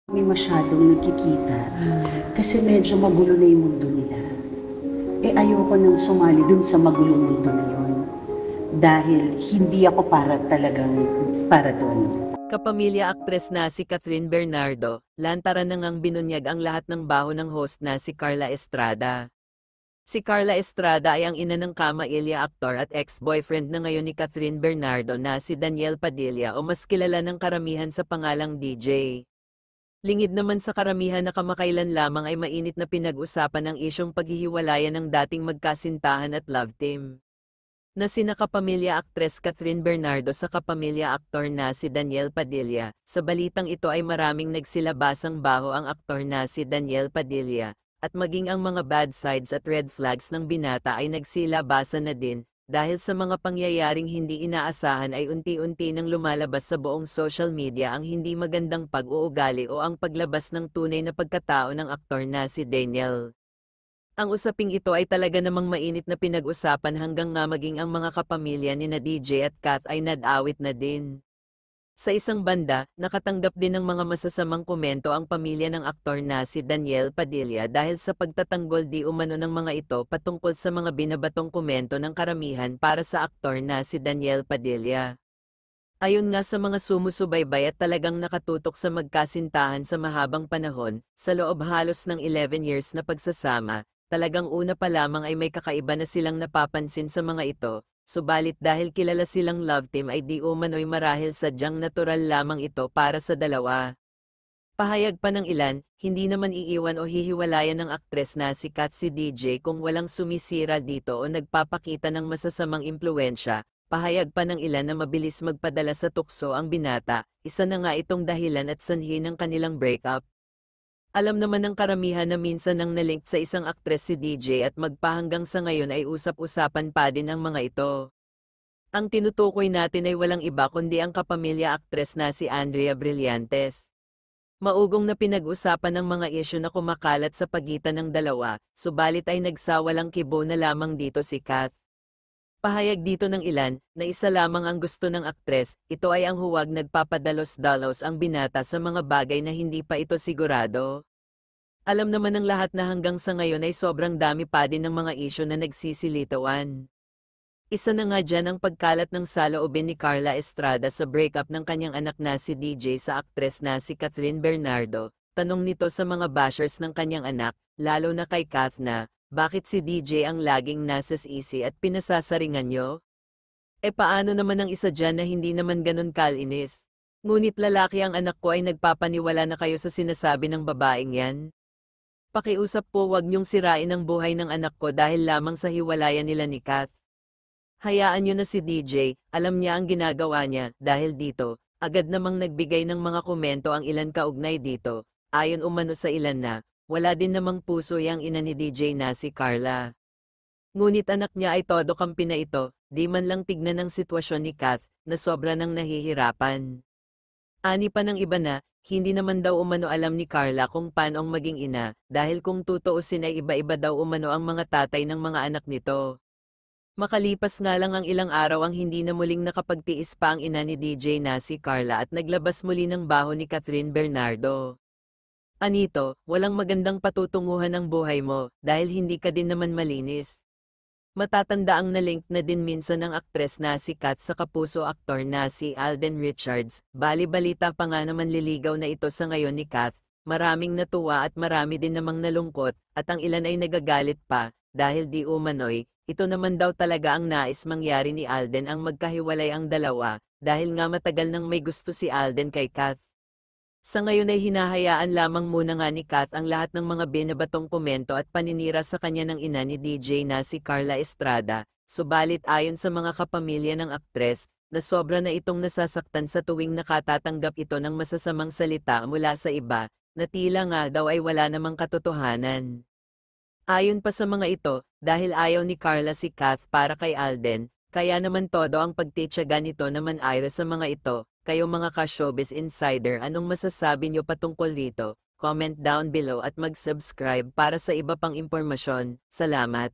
Kami masyadong nagkikita kasi medyo magulo na yung mundo nila. Ayoko nang sumali dun sa magulong mundo na yun dahil hindi ako para doon. Kapamilya aktres na si Catherine Bernardo, lantaran na ngang binunyag ang lahat ng baho ng host na si Carla Estrada. Si Carla Estrada ay ang ina ng Kamailya aktor at ex-boyfriend na ngayon ni Catherine Bernardo na si Daniel Padilla o mas kilala ng karamihan sa pangalang DJ. Lingid naman sa karamihan na kamakailan lamang ay mainit na pinag-usapan ang isyong paghihiwalayan ng dating magkasintahan at love team na sina kapamilya aktres Catherine Bernardo sa kapamilya aktor na si Daniel Padilla. Sa balitang ito ay maraming nagsilabasang baho ang aktor na si Daniel Padilla, at maging ang mga bad sides at red flags ng binata ay nagsilabasan na din, dahil sa mga pangyayaring hindi inaasahan ay unti-unti nang lumalabas sa buong social media ang hindi magandang pag-uugali o ang paglabas ng tunay na pagkatao ng aktor na si Daniel. Ang usaping ito ay talaga namang mainit na pinag-usapan hanggang nga maging ang mga kapamilya ni na DJ at Kat ay nadawit na din. Sa isang banda, nakatanggap din ng mga masasamang komento ang pamilya ng aktor na si Daniel Padilla dahil sa pagtatanggol di umano ng mga ito patungkol sa mga binabatong komento ng karamihan para sa aktor na si Daniel Padilla. Ayon nga sa mga sumusubaybay at talagang nakatutok sa magkasintahan sa mahabang panahon, sa loob halos ng 11 years na pagsasama, talagang una pa lamang ay may kakaiba na silang napapansin sa mga ito, subalit dahil kilala silang love team ay di umano'y marahil sadyang natural lamang ito para sa dalawa. Pahayag pa ng ilan, hindi naman iiwan o hihiwalayan ng aktres na si Kat si DJ kung walang sumisira dito o nagpapakita ng masasamang impluwensya. Pahayag pa ng ilan na mabilis magpadala sa tukso ang binata, isa na nga itong dahilan at sanhi ng kanilang breakup. Alam naman ng karamihan na minsan nang nalink sa isang aktres si DJ at magpahanggang sa ngayon ay usap-usapan pa din ang mga ito. Ang tinutukoy natin ay walang iba kundi ang kapamilya aktres na si Andrea Brillantes. Maugong na pinag-usapan ng mga isyu na kumakalat sa pagitan ng dalawa, subalit ay nagsawalang kibo na lamang dito si Kat. Pahayag dito ng ilan, na isa lamang ang gusto ng aktres, ito ay ang huwag nagpapadalos-dalos ang binata sa mga bagay na hindi pa ito sigurado. Alam naman ng lahat na hanggang sa ngayon ay sobrang dami pa din ng mga isyu na nagsisilitawan. Isa na nga dyan ang pagkalat ng saloobin ni Carla Estrada sa breakup ng kanyang anak na si DJ sa aktres na si Catherine Bernardo. Tanong nito sa mga bashers ng kanyang anak, lalo na kay Kath na, bakit si DJ ang laging nasa easy at pinasasaringan nyo? Paano naman ang isa dyan na hindi naman ganun kalinis? Ngunit lalaki ang anak ko ay nagpapaniwala na kayo sa sinasabi ng babaeng yan? Pakiusap po, wag niyong sirain ang buhay ng anak ko dahil lamang sa hiwalayan nila ni Kath. Hayaan niyo na si DJ, alam niya ang ginagawa niya, dahil dito, agad namang nagbigay ng mga komento ang ilan kaugnay dito, ayon umano sa ilan na, wala din namang puso yang ina ni DJ na si Carla. Ngunit anak niya ay todo kampi na ito, di man lang tignan ang sitwasyon ni Kath, na sobra nang nahihirapan. Ani pa ng iba na, hindi naman daw umano alam ni Carla kung paano ang maging ina, dahil kung tutuusin ay iba-iba daw umano ang mga tatay ng mga anak nito. Makalipas nga lang ang ilang araw ang hindi na muling nakapagtiis pa ang ina ni DJ na si Carla at naglabas muli ng baho ni Catherine Bernardo. Anito, walang magandang patutunguhan ang buhay mo, dahil hindi ka din naman malinis. Matatanda ang nalink na din minsan ng aktres na si Kat sa kapuso aktor na si Alden Richards, bali-balita pa nga naman liligaw na ito sa ngayon ni Kat, maraming natuwa at marami din namang nalungkot, at ang ilan ay nagagalit pa, dahil di umano'y, ito naman daw talaga ang nais mangyari ni Alden ang magkahiwalay ang dalawa, dahil nga matagal nang may gusto si Alden kay Kat. Sa ngayon ay hinahayaan lamang muna nga ni Kat ang lahat ng mga binabatong komento at paninira sa kanya ng ina ni DJ na si Carla Estrada, subalit ayon sa mga kapamilya ng aktres, na sobra na itong nasasaktan sa tuwing nakatatanggap ito ng masasamang salita mula sa iba, na tila nga daw ay wala namang katotohanan. Ayon pa sa mga ito, dahil ayaw ni Carla si Kath para kay Alden, kaya naman todo ang pagtityaga nito naman Ira sa mga ito. Kayo mga ka-showbiz insider, anong masasabi nyo patungkol rito? Comment down below at mag-subscribe para sa iba pang impormasyon. Salamat!